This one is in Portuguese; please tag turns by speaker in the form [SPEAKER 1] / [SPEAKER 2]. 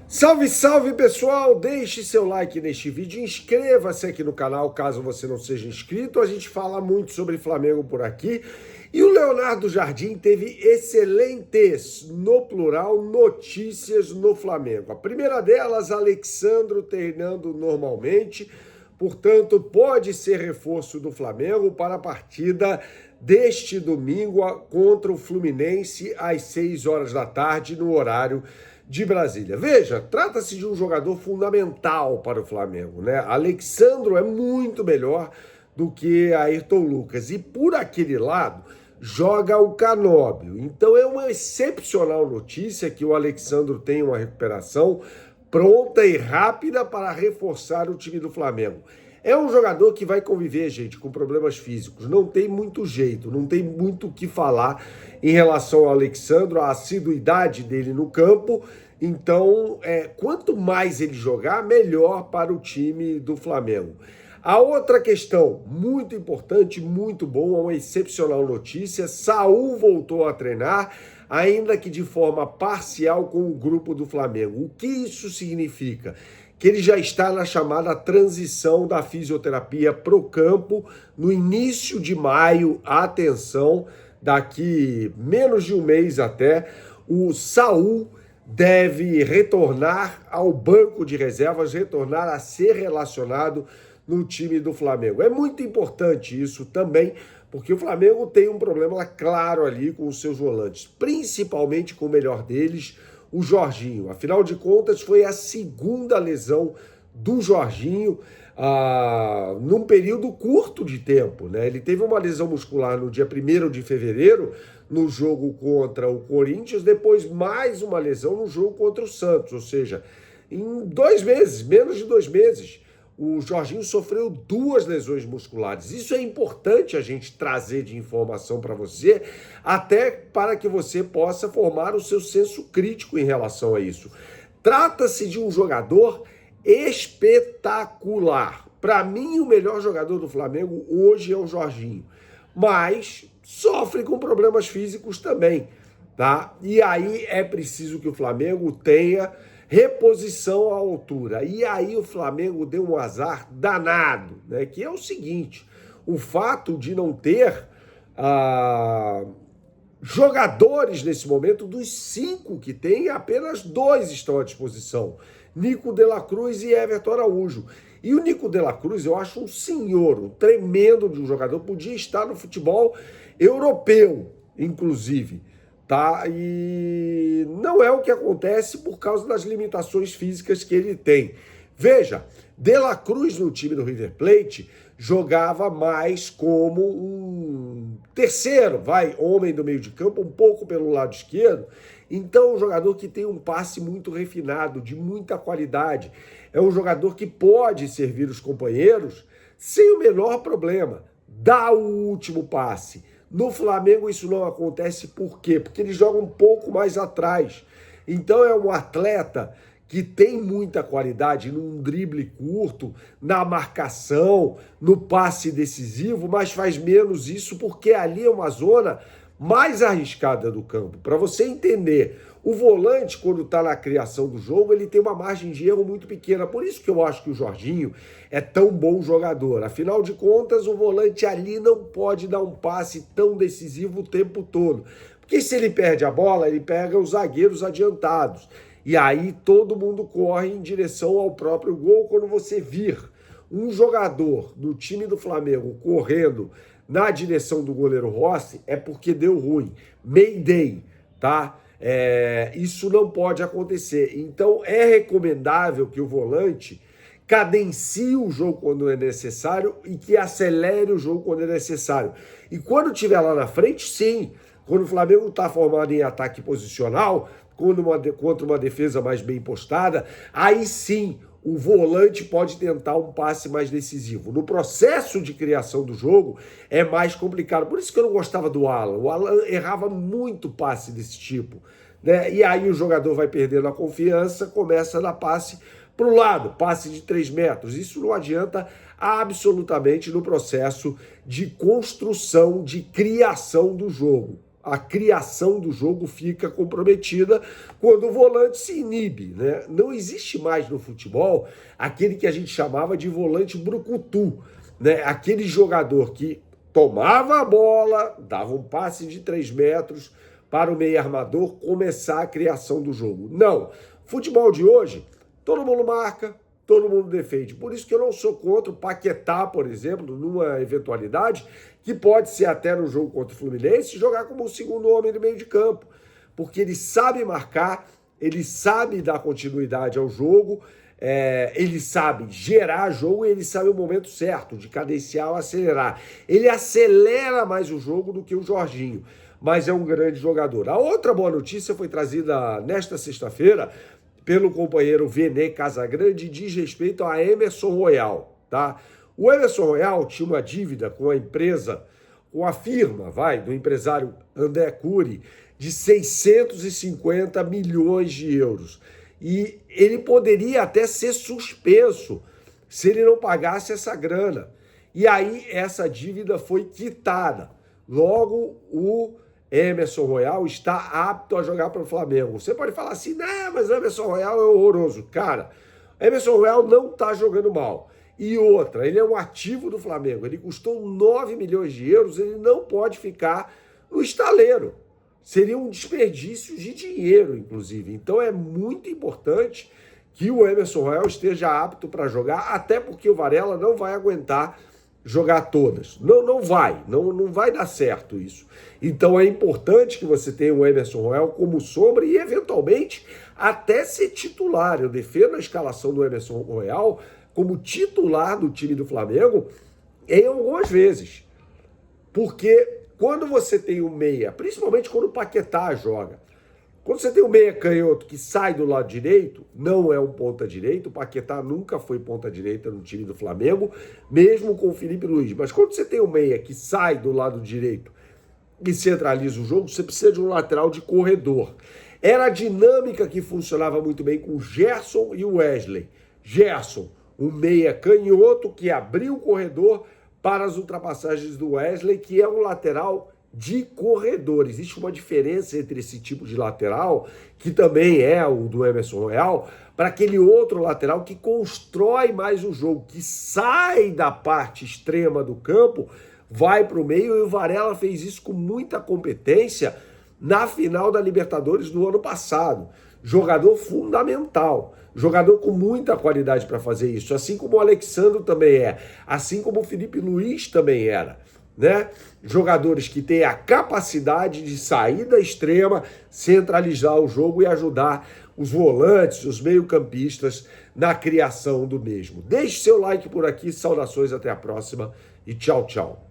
[SPEAKER 1] Salve, salve pessoal! Deixe seu like neste vídeo, inscreva-se aqui no canal caso você não seja inscrito. A gente fala muito sobre Flamengo por aqui. E o Leonardo Jardim teve excelentes, no plural, notícias no Flamengo. A primeira delas, Alexandro treinando normalmente, portanto pode ser reforço do Flamengo para a partida deste domingo contra o Fluminense às 6 horas da tarde no horário de Brasília. Veja, trata-se de um jogador fundamental para o Flamengo, né? Alexandro é muito melhor do que Ayrton Lucas e por aquele lado joga o Canóbio. Então é uma excepcional notícia que o Alexandro tem uma recuperação pronta e rápida para reforçar o time do Flamengo. É um jogador que vai conviver, gente, com problemas físicos. Não tem muito jeito, não tem muito o que falar em relação ao Alexandro, a assiduidade dele no campo. Então, quanto mais ele jogar, melhor para o time do Flamengo. A outra questão, muito importante, muito boa, uma excepcional notícia, Saul voltou a treinar, ainda que de forma parcial com o grupo do Flamengo. O que isso significa? Que ele já está na chamada transição da fisioterapia para o campo no início de maio. Atenção, daqui menos de um mês até, o Saul deve retornar ao banco de reservas, retornar a ser relacionado no time do Flamengo. É muito importante isso também, porque o Flamengo tem um problema claro ali com os seus volantes, principalmente com o melhor deles, o Jorginho. Afinal de contas, foi a segunda lesão do Jorginho num período curto de tempo, né? Ele teve uma lesão muscular no dia 1º de fevereiro, no jogo contra o Corinthians, depois mais uma lesão no jogo contra o Santos, ou seja, em 2 meses, menos de 2 meses, o Jorginho sofreu 2 lesões musculares. Isso é importante a gente trazer de informação para você, até para que você possa formar o seu senso crítico em relação a isso. Trata-se de um jogador espetacular. Para mim, o melhor jogador do Flamengo hoje é o Jorginho, mas sofre com problemas físicos também, tá? E aí é preciso que o Flamengo tenha reposição à altura. E aí o Flamengo deu um azar danado, né? Que é o seguinte, o fato de não ter jogadores nesse momento, dos 5 que tem, apenas 2 estão à disposição, Nico de la Cruz e Everton Araújo. E o Nico de la Cruz eu acho um senhor, um tremendo de um jogador, podia estar no futebol europeu, inclusive, tá? E não é o que acontece por causa das limitações físicas que ele tem. Veja, De la Cruz no time do River Plate jogava mais como um terceiro, homem do meio de campo, um pouco pelo lado esquerdo. Então, um jogador que tem um passe muito refinado, de muita qualidade. É um jogador que pode servir os companheiros sem o menor problema. Dá o último passe. No Flamengo isso não acontece, por quê? Porque ele joga um pouco mais atrás. Então é um atleta que tem muita qualidade num drible curto, na marcação, no passe decisivo, mas faz menos isso porque ali é uma zona mais arriscada do campo. Para você entender, o volante, quando está na criação do jogo, ele tem uma margem de erro muito pequena. Por isso que eu acho que o Jorginho é tão bom jogador. Afinal de contas, o volante ali não pode dar um passe tão decisivo o tempo todo. Porque se ele perde a bola, ele pega os zagueiros adiantados. E aí todo mundo corre em direção ao próprio gol. Quando você vir um jogador do time do Flamengo correndo na direção do goleiro Rossi, é porque deu ruim. Mayday, tá? Isso não pode acontecer. Então é recomendável que o volante cadencie o jogo quando é necessário e que acelere o jogo quando é necessário. E quando estiver lá na frente, sim, quando o Flamengo está formado em ataque posicional, contra uma defesa mais bem postada, aí sim o volante pode tentar um passe mais decisivo. No processo de criação do jogo é mais complicado. Por isso que eu não gostava do Alan. O Alan errava muito passe desse tipo, né? E aí o jogador vai perdendo a confiança, começa a dar passe para o lado, passe de 3 metros. Isso não adianta absolutamente no processo de construção, de criação do jogo. a criação do jogo fica comprometida quando o volante se inibe, né? Não existe mais no futebol aquele que a gente chamava de volante brucutu, né? Aquele jogador que tomava a bola, dava um passe de 3 metros para o meio armador começar a criação do jogo. Não. Futebol de hoje, todo mundo marca, todo mundo defende. Por isso que eu não sou contra o Paquetá, por exemplo, numa eventualidade, que pode ser até no jogo contra o Fluminense, jogar como o segundo homem no meio de campo. Porque ele sabe marcar, ele sabe dar continuidade ao jogo, ele sabe gerar jogo e ele sabe o momento certo de cadenciar ou acelerar. Ele acelera mais o jogo do que o Jorginho, mas é um grande jogador. A outra boa notícia foi trazida nesta sexta-feira pelo companheiro Vene Casagrande, diz respeito a Emerson Royal, tá? O Emerson Royal tinha uma dívida com a empresa, com a firma, do empresário André Cury, de 650 milhões de euros. E ele poderia até ser suspenso se ele não pagasse essa grana. E aí essa dívida foi quitada. Logo, o Emerson Royal está apto a jogar para o Flamengo. Você pode falar assim, né, mas o Emerson Royal é horroroso. Cara, o Emerson Royal não está jogando mal. E outra, ele é um ativo do Flamengo. Ele custou 9 milhões de euros, ele não pode ficar no estaleiro. Seria um desperdício de dinheiro, inclusive. Então é muito importante que o Emerson Royal esteja apto para jogar, até porque o Varela não vai aguentar jogar todas. Não vai dar certo isso. Então é importante que você tenha o Emerson Royal como sombra e, eventualmente, até ser titular. Eu defendo a escalação do Emerson Royal como titular do time do Flamengo em algumas vezes. Porque quando você tem um meia, principalmente quando o Paquetá joga, quando você tem um meia canhoto que sai do lado direito, não é um ponta direito, o Paquetá nunca foi ponta direita no time do Flamengo, mesmo com o Felipe Luiz. Mas quando você tem um meia que sai do lado direito e centraliza o jogo, você precisa de um lateral de corredor. Era a dinâmica que funcionava muito bem com o Gerson e o Wesley. Gerson, um meia canhoto que abriu o corredor para as ultrapassagens do Wesley, que é um lateral de corredor. Existe uma diferença entre esse tipo de lateral, que também é o do Emerson Royal, para aquele outro lateral que constrói mais o jogo, que sai da parte extrema do campo, vai para o meio, e o Varela fez isso com muita competência na final da Libertadores do ano passado. Jogador fundamental, jogador com muita qualidade para fazer isso, assim como o Alexandre também é, assim como o Felipe Luiz também era, né? Jogadores que têm a capacidade de sair da extrema, centralizar o jogo e ajudar os volantes, os meio-campistas na criação do mesmo. Deixe seu like por aqui, saudações, até a próxima e tchau, tchau.